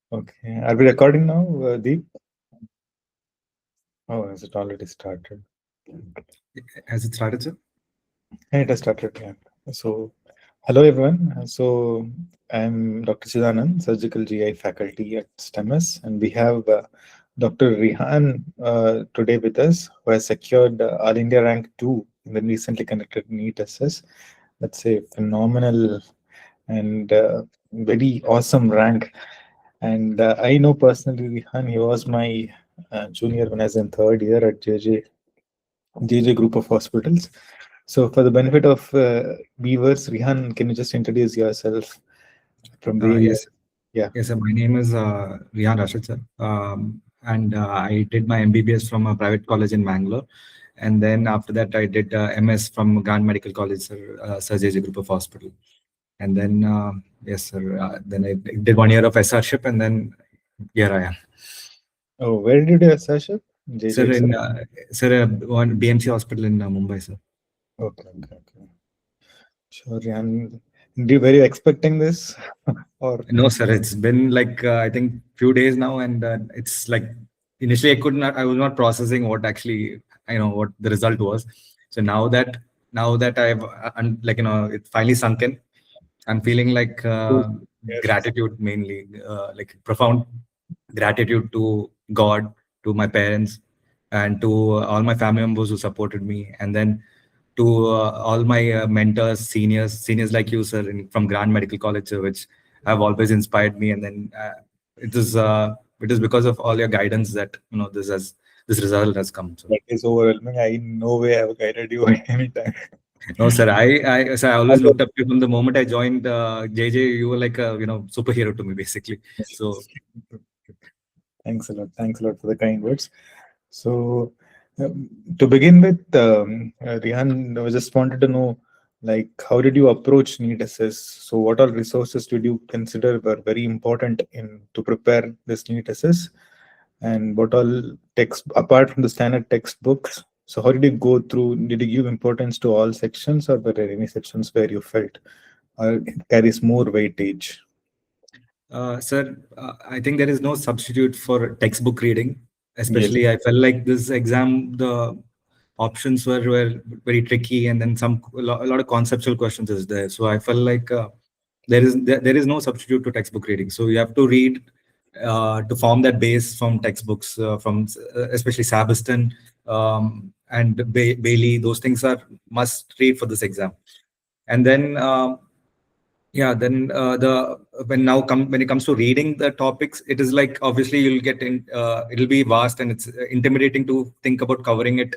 Okay. Are we recording now, Deep? Oh, has it already started? Has it started, sir? Yeah, it has started. Yeah. So, hello everyone. So, I'm Dr. Chidanand, Surgical GI faculty at STEMS, and we have Dr. Rihan today with us, who has secured All India Rank 2 in the recently conducted NEET-SS. That's a phenomenal and very awesome rank. And I know personally Rihan, he was my junior when I was in third year at JJ Group of Hospitals. So, for the benefit of viewers, Rihan, can you just introduce yourself from where you? Yes, Yeah. yes, sir. My name is Rihan Rashid, sir. And I did my MBBS from a private college in Bangalore. And then after that, I did MS from Grand Medical College, sir, Sir JJ Group of Hospital. And then, yes, sir, then I did 1 year of SRship, and then here I am. Oh, where did you do your session? JJ Sir, itself. one BMC Hospital in Mumbai, sir. Okay, okay, okay. Sure, Rihan. Were you expecting this? Or No, sir. It's been like I think few days now, and it's like initially I was not processing what actually what the result was. So now that I've like it finally sunk in. I'm feeling like yes. gratitude mainly, like profound gratitude to God, to my parents, and to all my family members who supported me, and then to all my mentors, seniors like you, sir, from Grand Medical College, which have always inspired me. And then it is because of all your guidance that this result has come. So That is overwhelming. I in no way have guided you anytime. no, sir, I always looked up to you from the moment I joined JJ. You were like a superhero to me, basically. So Thanks a lot. Thanks a lot for the kind words. So, to begin with, Rihan, I just wanted to know, like, how did you approach need assess? So, what all resources did you consider were very important in to prepare this need assess, and what all text apart from the standard textbooks? So, how did you go through? Did you give importance to all sections, or were there any sections where you felt it carries more weightage? Sir, I think there is no substitute for textbook reading. Yes. Especially, I felt like this exam, the options were very tricky, and then a lot of conceptual questions is there. So I felt like there is no substitute to textbook reading. So you have to read to form that base from textbooks, from especially Sabiston and Bailey. Those things are must read for this exam. And then yeah, then when it comes to reading the topics, it is like obviously you'll get in. It'll be vast, and it's intimidating to think about covering it,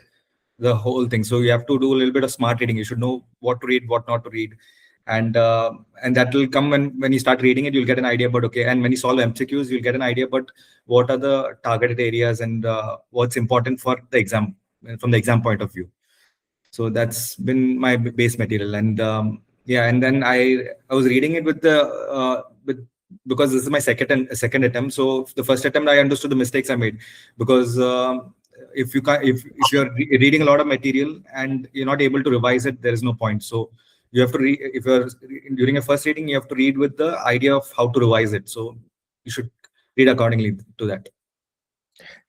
the whole thing. So you have to do a little bit of smart reading. You should know what to read, what not to read, and that will come when you start reading it. You'll get an idea about okay, and when you solve MCQs, you'll get an idea about what are the targeted areas and what's important for the exam from the exam point of view. So that's been my base material. And yeah, and then I was reading it with because this is my second attempt. So the first attempt I understood the mistakes I made, because if you can if you're reading a lot of material and you're not able to revise it, there is no point. So you have to read. If you're during a first reading, you have to read with the idea of how to revise it. So you should read accordingly to that.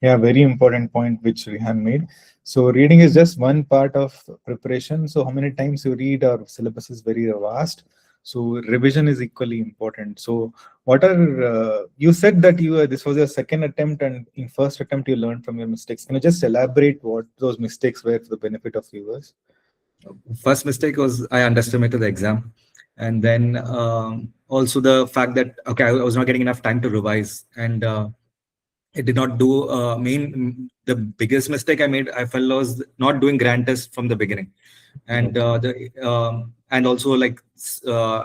Yeah, very important point which Rihan made. So reading is just one part of preparation. So how many times you read, our syllabus is very vast. So revision is equally important. So what are you said that you this was your second attempt, and in first attempt you learned from your mistakes. Can you just elaborate what those mistakes were for the benefit of viewers? First mistake was I underestimated the exam, and then also the fact that okay, I was not getting enough time to revise, and it did not do the biggest mistake I made. I felt was not doing grand test from the beginning, and and also like uh,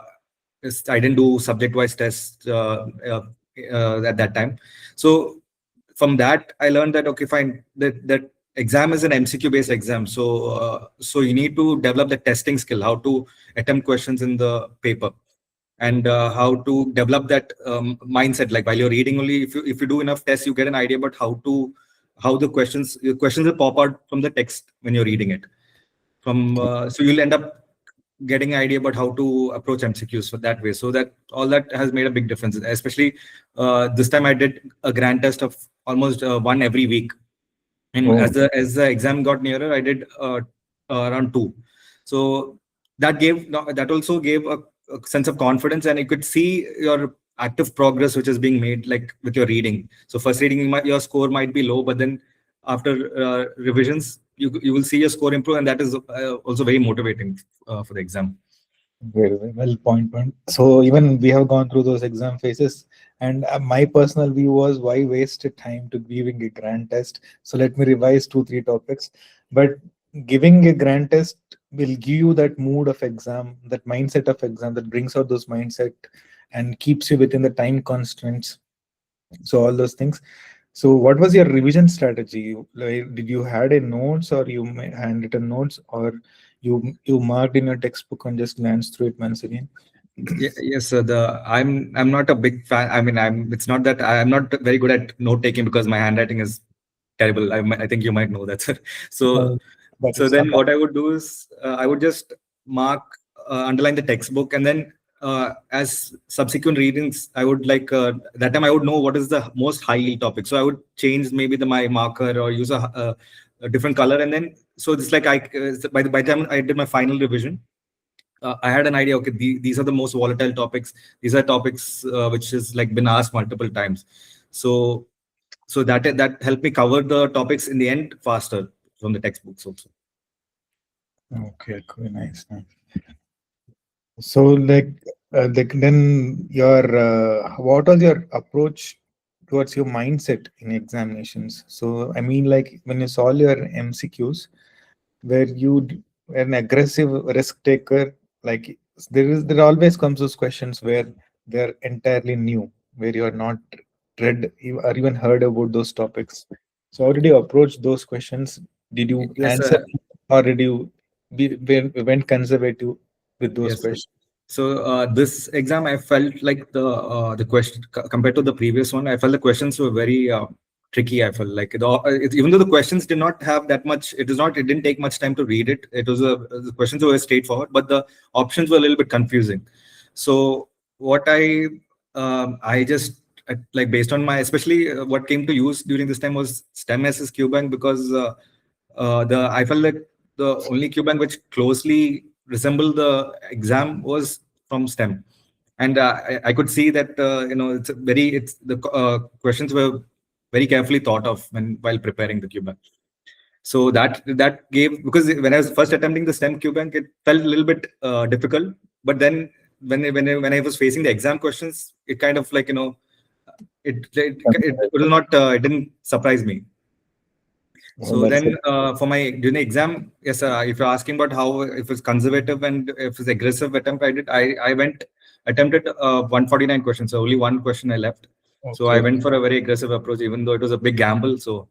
I didn't do subject wise tests at that time. So from that I learned that okay, fine, that exam is an MCQ based exam. So so you need to develop the testing skill, how to attempt questions in the paper, and how to develop that mindset. Like while you're reading only, if you do enough tests, you get an idea about how the questions will pop out from the text when you're reading it. From so you'll end up getting an idea about how to approach MCQs for that way. So that all that has made a big difference. Especially this time, I did a grand test of almost one every week, and Oh, as the exam got nearer, I did around two. So that also gave a sense of confidence, and you could see your active progress which is being made, like with your reading. So first reading, your score might be low, but then after revisions, you will see your score improve, and that is also very motivating for the exam. very, very well point. So even we have gone through those exam phases, and my personal view was why waste time to giving a grand test. So let me revise two, three topics. But giving a grand test will give you that mood of exam, that mindset of exam that brings out those mindset and keeps you within the time constraints. So all those things. So what was your revision strategy? Like, did you had a notes or you handwritten notes, or you marked in your textbook and just glanced through it once again? Yes, sir. I'm not a big fan. I mean, it's not that I'm not very good at note taking because my handwriting is terrible. I think you might know that, sir. So Well, but so it's not then that. what I would do is I would just mark, underline the textbook, and then as subsequent readings, I would like that time I would know what is the most high yield topic. So I would change maybe my marker or use a different color, and then so it's like by the time I did my final revision, I had an idea. Okay, these are the most volatile topics. These are topics which has like been asked multiple times. So that helped me cover the topics in the end faster from the textbooks also. Okay, cool, nice. So like then your what was your approach towards your mindset in examinations? So I mean, like when you solve your MCQs, where were an aggressive risk taker, like there always comes those questions where they're entirely new, where you are not or even heard about those topics. So how did you approach those questions? Did you Yes, answer, or did you went conservative with those yes. questions? So this exam, I felt like the question compared to the previous one, I felt the questions were very tricky. I felt like even though the questions did not have that much, it didn't take much time to read it. The questions were straightforward, but the options were a little bit confusing. So what I just like based on my, especially what came to use during this time was STEM SS QBank, because the I felt like the only QBank which closely resembled the exam was from STEM, and I could see that it's the questions were very carefully thought of while preparing the QBank. So that gave, because when I was first attempting the STEM QBank, it felt a little bit difficult, but then when I was facing the exam questions, it kind of like it didn't surprise me. Well, So that's then, it. for my during the exam, yes, if you're asking about how if it's conservative and if it's aggressive attempt, I attempted 149 questions. So only one question I left. So I Okay. went for a very aggressive approach, even though it was a big gamble. So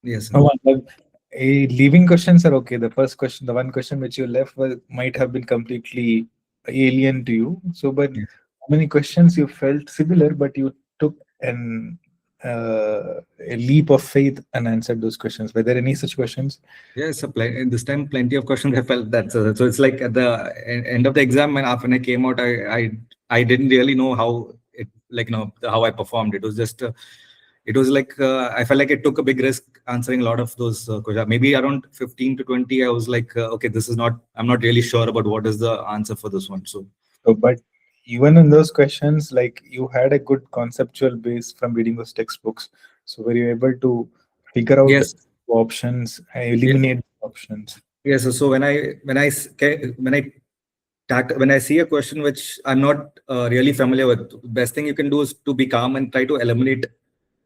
yes, sir. Oh, well, leaving questions are okay. The first question, the one question which you left might have been completely alien to you. So, but Yeah. how many questions you felt similar, but you took a leap of faith and answered those questions? Were there any such questions? Yes, this time plenty of questions I felt that. So it's like at the end of the exam, when I came out, I didn't really know how it like how I performed. It was just it was like I felt like it took a big risk answering a lot of those questions. Maybe around 15 to 20, I was like, okay, this is not. I'm not really sure about what is the answer for this one. So So, but even in those questions, like you had a good conceptual base from reading those textbooks. So, were you able to figure out yes, options, yeah, eliminate options? yes. So when I see a question which I'm not really familiar with, best thing you can do is to be calm and try to eliminate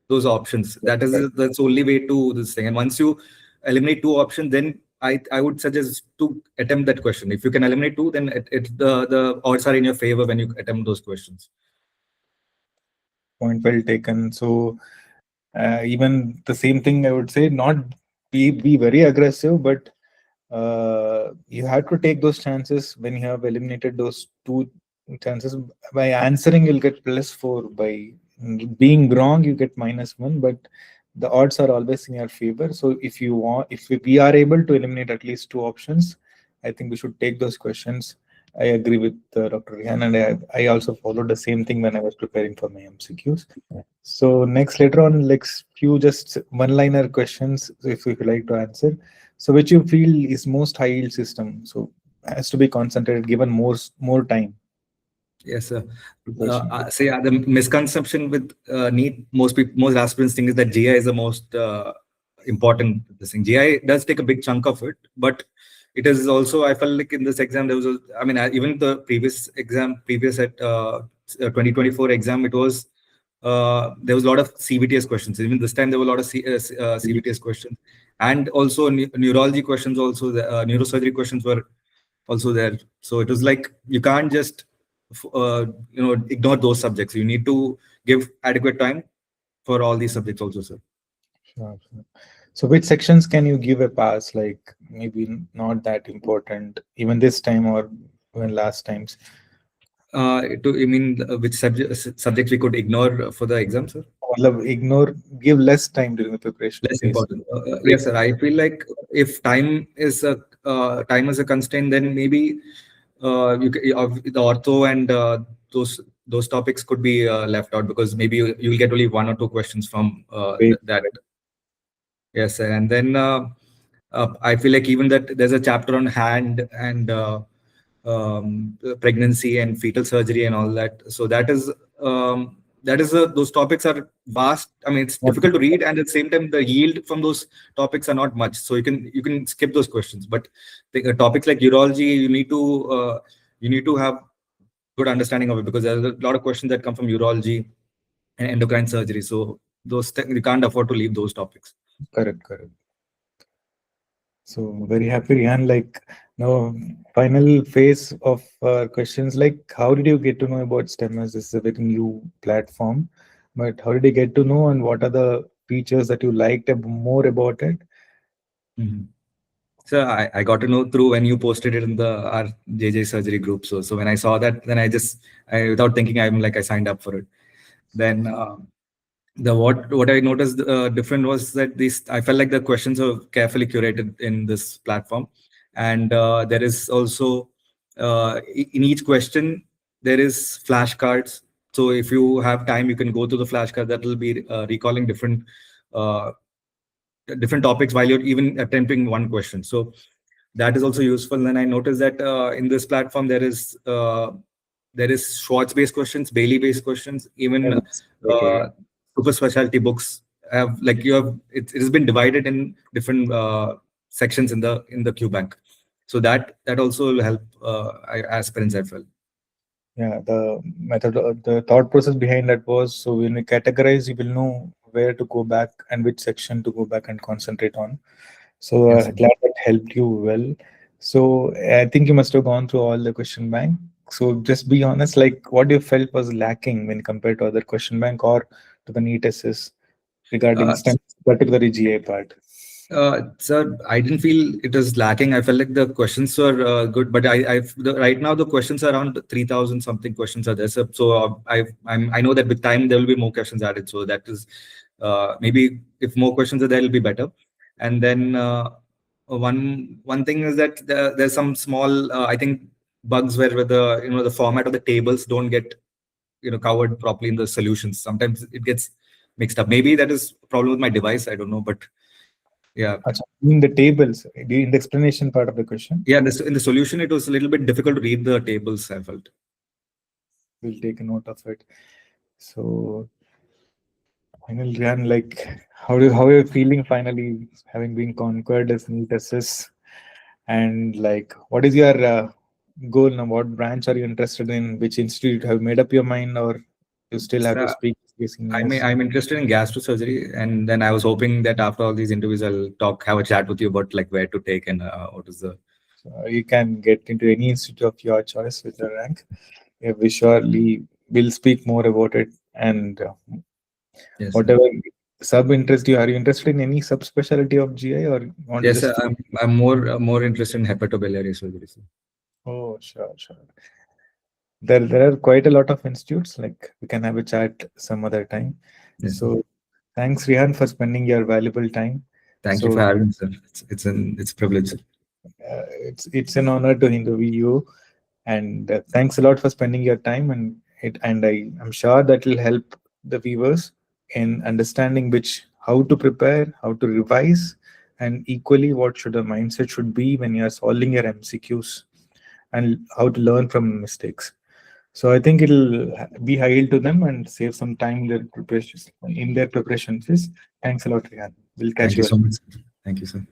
those options. That's the only way to this thing. And once you eliminate two options, then I would suggest to attempt that question. If you can eliminate two, then the odds are in your favor when you attempt those questions. Point well taken. So, even the same thing I would say, not be very aggressive, but you have to take those chances when you have eliminated those two chances. By answering, you'll get +4. By being wrong, you get -1. But the odds are always in your favor. So if we are able to eliminate at least two options, I think we should take those questions. I agree with Dr. Rihan, and I also followed the same thing when I was preparing for my MCQs. So next, later on, like few just one-liner questions, if you like to answer. So which you feel is most high yield system? So has to be concentrated, given more time. Yes, sir. Preparation. So yeah, the misconception with NEET, most aspirants think is that GI is the most important thing. GI does take a big chunk of it, but it is also, I felt like in this exam there was I mean, even the previous at 2024 exam, it was there was a lot of CBTS questions. Even this time there were a lot of CBTS questions, and also neurology questions. Also, the neurosurgery questions were also there. So it was like you can't just ignore those subjects. You need to give adequate time for all these subjects also, sir. Sure, sure. So which sections can you give a pass? Like maybe not that important, even this time or even last times. You mean which subjects we could ignore for the exam, sir? Matlab ignore, give less time during the preparation Less phase. important. Yes, sir. I feel like if time is a constraint, then maybe the ortho and those topics could be left out, because maybe you'll get only one or two questions from Wait, that. wait. Yes, sir. And then I feel like even that there's a chapter on hand and pregnancy and fetal surgery and all that. So those topics are vast. I mean, it's Not difficult to read, and at the same time, the yield from those topics are not much. So you can skip those questions. But the topics like urology, you need to have good understanding of it, because there's a lot of questions that come from urology and endocrine surgery. So you can't afford to leave those topics. correct, correct. So very happy, Rihan. Like now, final phase of questions. Like, how did you get to know about STEM? As this is a very new platform, but how did you get to know, and what are the features that you liked more about it? Mhm. So I got to know through when you posted it in the our JJ surgery group. So when I saw that, then without thinking, I signed up for it. Then the what I noticed different was that these I felt like the questions are carefully curated in this platform, and there is also in each question there is flashcards. So if you have time, you can go to the flashcard that will be recalling uh, different topics while you're even attempting one question. So that is also useful. And I noticed that in this platform there is Schwartz based questions, Bailey based questions, even Yes, later, yeah. super specialty books have, like, it has been divided in different sections in the Q bank. So that also will help aspirants, I felt. Yeah, the method, the thought process behind that was, so when we categorize, you will know where to go back and which section to go back and concentrate on. So Yes, sir. glad that helped you well. So I think you must have gone through all the question bank. So just be honest, like what you felt was lacking when compared to other question bank or to the NEET-SS regarding Uh, STEM, particularly GA part. Sir, I didn't feel it was lacking. I felt like the questions were good, but right now the questions are around 3,000 something questions are there. So I know that with time there will be more questions added. So that is maybe if more questions are there, it'll be better. And then one thing is that there's some small I think bugs where the format of the tables don't get covered properly in the solutions. Sometimes it gets mixed up. Maybe that is a problem with my device. I don't know, but yeah. Acha, in the tables, in the explanation part of the question, Yeah, in the solution, it was a little bit difficult to read the tables, I felt. we'll take a note of it. So final Ryan, like how are you feeling finally having been conquered as NEET-SS? And like what is your goal now? What branch are you interested in? Which institute have you made up your mind, or you still have to So speak to your seniors? I'm interested in gastrosurgery, and then I was hoping that after all these interviews, have a chat with you about like where to take and what is the. So you can get into any institute of your choice with the rank. Yeah, we surely will speak more about it, and Yes, sir. whatever sub interest you are you interested in any subspecialty of GI, or you want to Yes, just sir. focus? I'm more interested in hepatobiliary surgery, sir. Oh, sure, sure. There are quite a lot of institutes. Like we can have a chat some other time. Yes, sir. So thanks, Rihan, for spending your valuable time. Thank you for So having me, sir. It's a privilege, sir. It's an honor to interview you, and thanks a lot for spending your time. And I'm sure that will help the viewers in understanding which how to prepare, how to revise, and equally what should the mindset should be when you are solving your MCQs, and how to learn from mistakes. So I think it'll be helpful to them and save some time in their preparations. Thanks a lot, Rihan. We'll catch Thank you you. so much, sir. Thank you, sir.